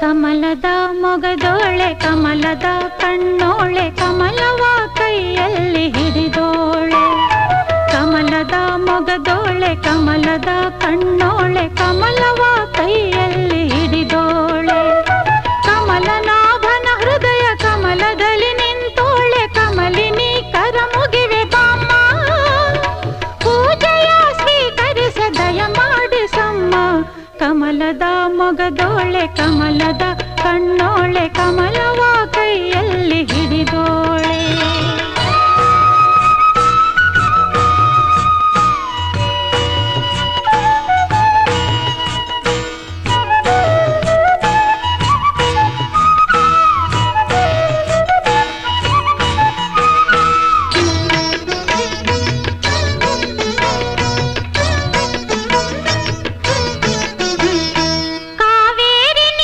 ಕಮಲದ ಮೊಗದೋಳೆ ಕಮಲದ ಕಣ್ಣೋಳೆ ಕಮಲವ ಕೈಯಲ್ಲಿ ಹಿಡಿದೋಳೆ ಕಮಲದ ಮೊಗದೋಳೆ ಕಮಲದ ಕಣ್ಣೋಳೆ ಕಮಲವ ಕೈಯಲ್ಲಿ ಹಿಡಿದೋಳೆ ಕಮಲನಾಭನ ಹೃದಯ ಕಮಲದಲ್ಲಿ ನಿಂತೋಳೆ ಕಮಲಿನಿ ಕರ ಮುಗಿವೆ ಬಾಮ್ಮ ಪೂಜೆಯ ಸ್ವೀಕರಿಸ ದಯ ಮಾಡಿಸಮ್ಮ ಕಮಲದ ಮೊಗದೋಳೆ ಕಮಲದ ಕಣ್ಣೋಳೆ ಕಮಲವ ಕೈಯಲ್ಲಿ ಹಿಡಿದೋಳೆ